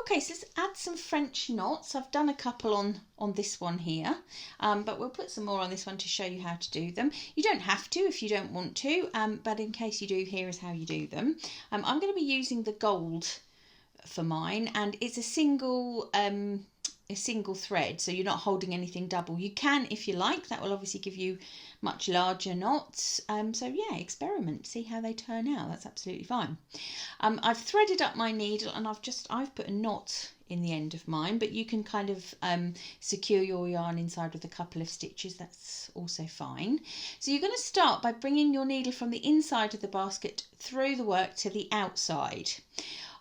Okay, so let's add some French knots. I've done a couple on this one here, but we'll put some more on this one to show you how to do them. You don't have to if you don't want to, but in case you do, here is how you do them. I'm going to be using the gold for mine, and it's a single thread, so you're not holding anything double. You can if you like, that will obviously give you much larger knots. So yeah, experiment, see how they turn out. That's absolutely fine. I've threaded up my needle, and I've put a knot in the end of mine, but you can kind of secure your yarn inside with a couple of stitches. That's also fine. So you're going to start by bringing your needle from the inside of the basket through the work to the outside.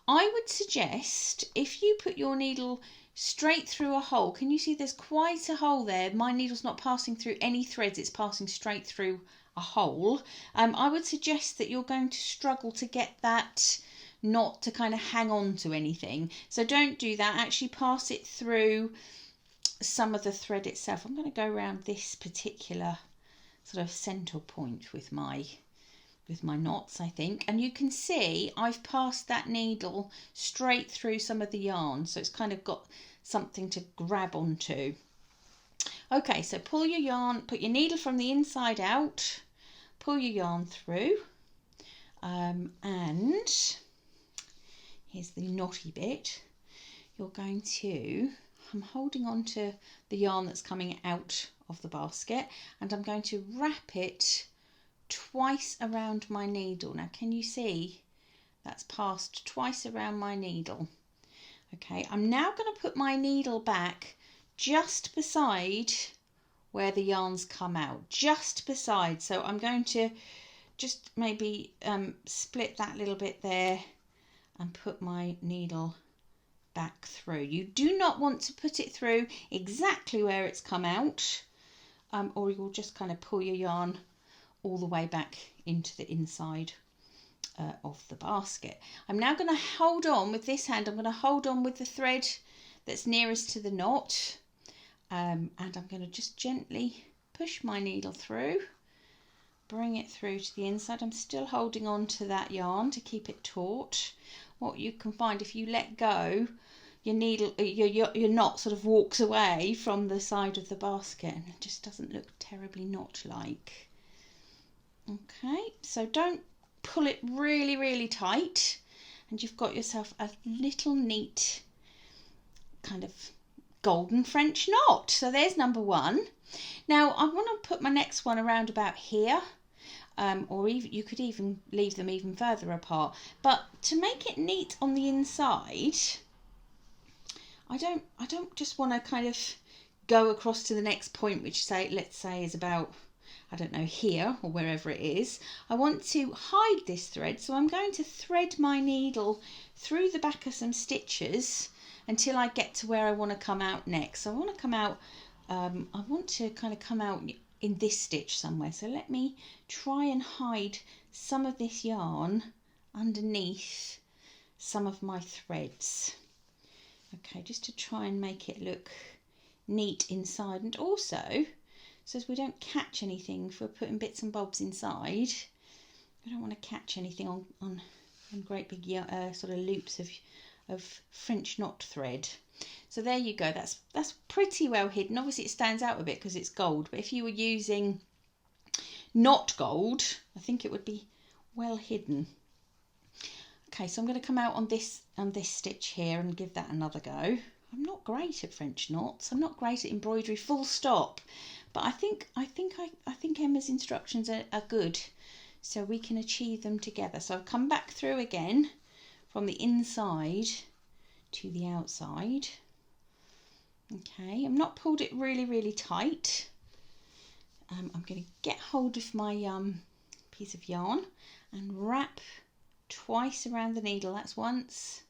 I would suggest if you put your needle straight through a hole, can you see there's quite a hole there? My needle's not passing through any threads, it's passing straight through a hole. I would suggest that you're going to struggle to get that knot to kind of hang on to anything. So don't do that, actually pass it through some of the thread itself. I'm going to go around this particular sort of centre point with my knots, I think, and you can see I've passed that needle straight through some of the yarn, so it's kind of got something to grab onto. Okay, so pull your yarn, put your needle from the inside out, pull your yarn through, and here's the knotty bit. I'm holding on to the yarn that's coming out of the basket, and I'm going to wrap it twice around my needle. Now can you see that's passed twice around my needle? Okay, I'm now going to put my needle back just beside where the yarn's come out, just beside. So I'm going to just maybe split that little bit there and put my needle back through. You do not want to put it through exactly where it's come out, or you'll just kind of pull your yarn all the way back into the inside of the basket. I'm now going to hold on with this hand. I'm going to hold on with the thread that's nearest to the knot, and I'm going to just gently push my needle through, bring it through to the inside. I'm still holding on to that yarn to keep it taut. What you can find, if you let go, your needle, your knot sort of walks away from the side of the basket, and it just doesn't look terribly knot-like. Okay, so don't pull it really, really tight, and you've got yourself a little neat kind of golden French knot. So there's number one. Now I want to put my next one around about here, or even you could even leave them even further apart. But to make it neat on the inside, I don't just want to kind of go across to the next point, which let's say is about, I don't know, here or wherever it is. I want to hide this thread, so I'm going to thread my needle through the back of some stitches until I get to where I want to come out next. So I want to come out, I want to kind of come out in this stitch somewhere. So let me try and hide some of this yarn underneath some of my threads. Okay, just to try and make it look neat inside, and also so as we don't catch anything if we're putting bits and bobs inside. We don't want to catch anything on great big sort of loops of French knot thread. So there you go, that's pretty well hidden. Obviously it stands out a bit because it's gold, but if you were using not gold, I think it would be well hidden. Okay, so I'm going to come out on this stitch here and give that another go. I'm not great at French knots. I'm not great at embroidery, full stop. But I think Emma's instructions are good, so we can achieve them together. So I've come back through again from the inside to the outside. Okay, I've not pulled it really, really tight. I'm going to get hold of my piece of yarn and wrap twice around the needle. That's once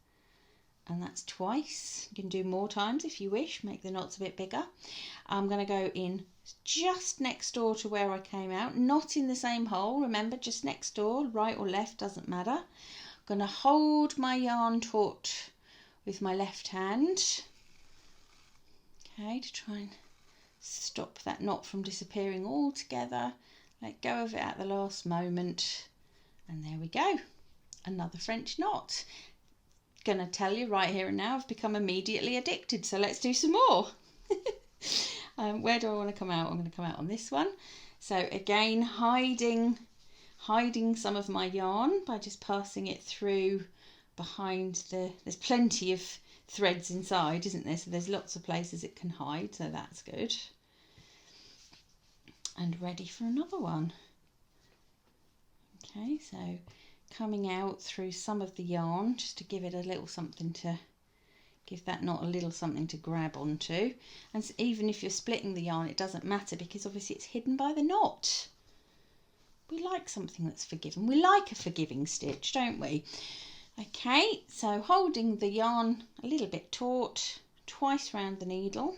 and that's twice. You can do more times if you wish, make the knots a bit bigger. I'm going to go in just next door to where I came out, not in the same hole, remember, just next door, right or left, doesn't matter. I'm going to hold my yarn taut with my left hand, okay, to try and stop that knot from disappearing altogether. Let go of it at the last moment, and there we go, another French knot. gonna tell you right here and now, I've become immediately addicted. So let's do some more. Where do I want to come out? I'm going to come out on this one. So again, hiding some of my yarn by just passing it through behind there's plenty of threads inside, isn't there? So there's lots of places it can hide, so that's good. And ready for another one. Okay, so coming out through some of the yarn just to give it a little something to give that knot a little something to grab onto. And so even if you're splitting the yarn, it doesn't matter because obviously it's hidden by the knot. We like something that's forgiving. We like a forgiving stitch, don't we? Okay, so holding the yarn a little bit taut, twice round the needle,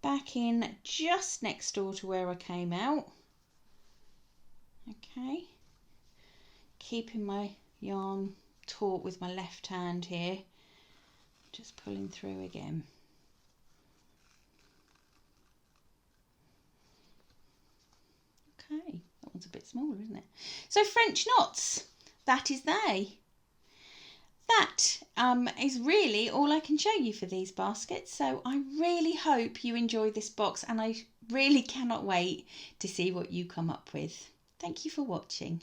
back in just next door to where I came out. Okay, keeping my yarn taut with my left hand here, just pulling through again. Okay, that one's a bit smaller, isn't it? So French knots, that is they. That is really all I can show you for these baskets. So I really hope you enjoy this box and I really cannot wait to see what you come up with. Thank you for watching.